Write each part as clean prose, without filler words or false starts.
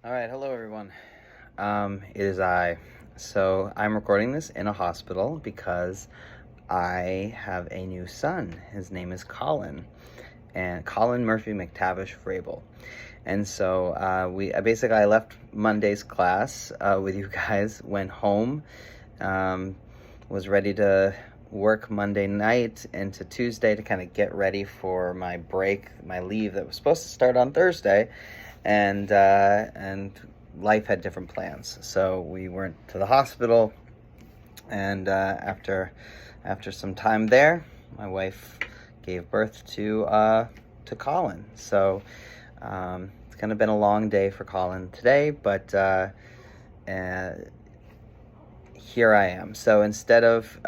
All right, hello everyone. It is I. So I'm recording this in a hospital because I have a new son. His name is Colin, and Colin Murphy McTavish Vrabel. And so I left Monday's class with you guys, went home, um, was ready to work Monday night into Tuesday to kind of get ready for my break, my leave that was supposed to start on Thursday, and life had different plans, so we went to the hospital. And after some time there, my wife gave birth to Colin. So it's kind of been a long day for Colin today, but here I am. So instead of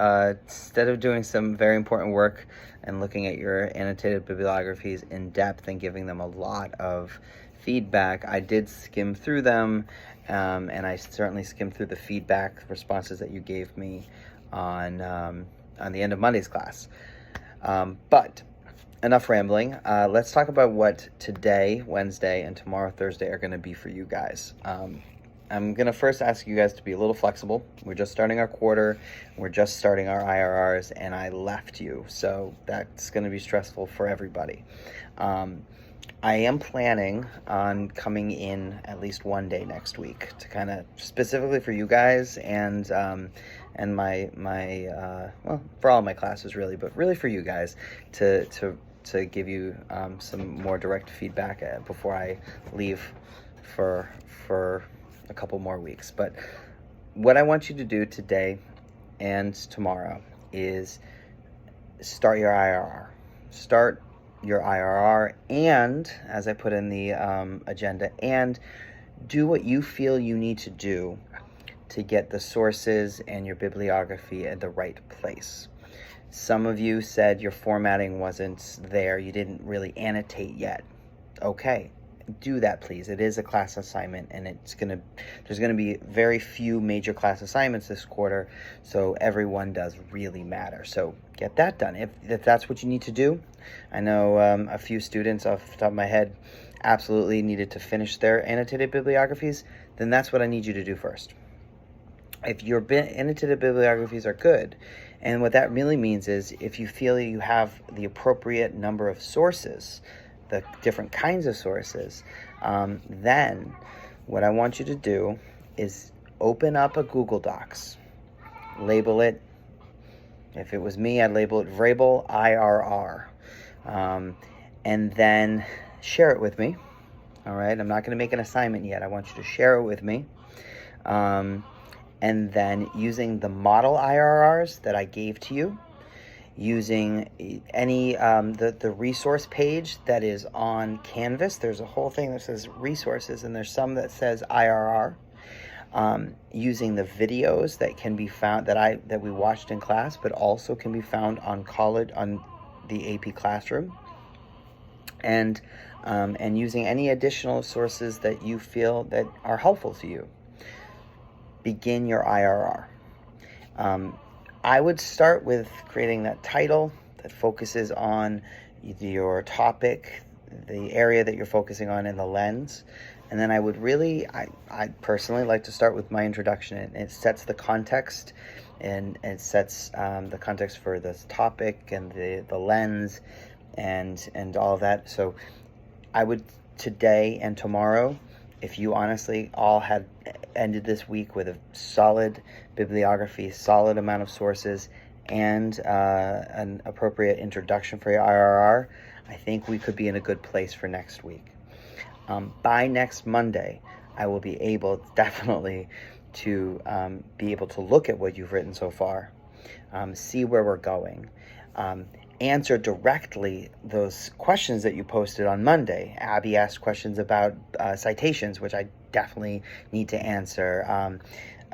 doing some very important work and looking at your annotated bibliographies in depth and giving them a lot of feedback, I did skim through them, and I certainly skimmed through the feedback responses that you gave me on the end of Monday's class. But enough rambling. Let's talk about what today, Wednesday, and tomorrow, Thursday, are going to be for you guys. I'm going to first ask you guys to be a little flexible. We're just starting our quarter. We're just starting our IRRs, and I left you. So that's going to be stressful for everybody. I am planning on coming in at least one day next week to kind of specifically for you guys and my well, for all my classes really, but really for you guys to give you some more direct feedback before I leave for a couple more weeks. But what I want you to do today and tomorrow is start your IRR. Start your IRR, and as I put in the agenda, and do what you feel you need to do to get the sources and your bibliography in the right place. Some of you said your formatting wasn't there, you didn't really annotate yet. Okay, do that please. It is a class assignment, and there's gonna be very few major class assignments this quarter, so everyone does really matter. So get that done if that's what you need to do. I know a few students off the top of my head absolutely needed to finish their annotated bibliographies. Then that's what I need you to do first. If your annotated bibliographies are good, and what that really means is if you feel you have the appropriate number of sources, the different kinds of sources, then what I want you to do is open up a Google Docs, label it. If it was me, I'd label it Vrabel IRR, and then share it with me. All right, I'm not going to make an assignment yet. I want you to share it with me. And then using the model IRRs that I gave to you, using any the resource page that is on Canvas. There's a whole thing that says resources, and there's some that says IRR. Using the videos that can be found that we watched in class, but also can be found on the AP Classroom, and using any additional sources that you feel that are helpful to you. Begin your IRR. I would start with creating that title that focuses on your topic, the area that you're focusing on, and the lens. And then I would I personally like to start with my introduction. It sets the context, and it sets the context for this topic and the lens and all of that. So I would today and tomorrow, if you honestly all had ended this week with a solid bibliography, solid amount of sources, and an appropriate introduction for your IRR, I think we could be in a good place for next week. By next Monday, I will be able definitely to be able to look at what you've written so far, see where we're going, answer directly those questions that you posted on Monday. Abby asked questions about citations, which I definitely need to answer.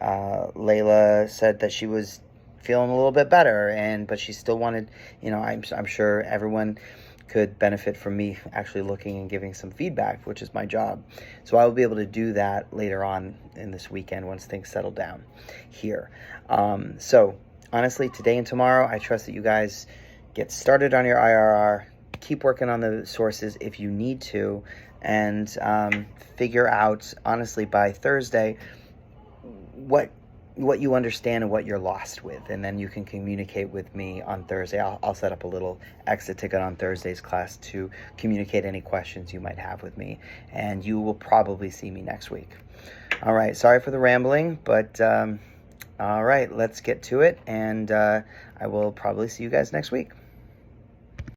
Layla said that she was feeling a little bit better, but she still wanted, I'm sure everyone could benefit from me actually looking and giving some feedback, which is my job. So I will be able to do that later on in this weekend once things settle down here. So honestly, today and tomorrow, I trust that you guys get started on your IRR, keep working on the sources if you need to, and figure out, honestly, by Thursday, what you understand and what you're lost with, and then you can communicate with me on Thursday. I'll set up a little exit ticket on Thursday's class to communicate any questions you might have with me, and you will probably see me next week. All right, sorry for the rambling, but all right, let's get to it, and I will probably see you guys next week.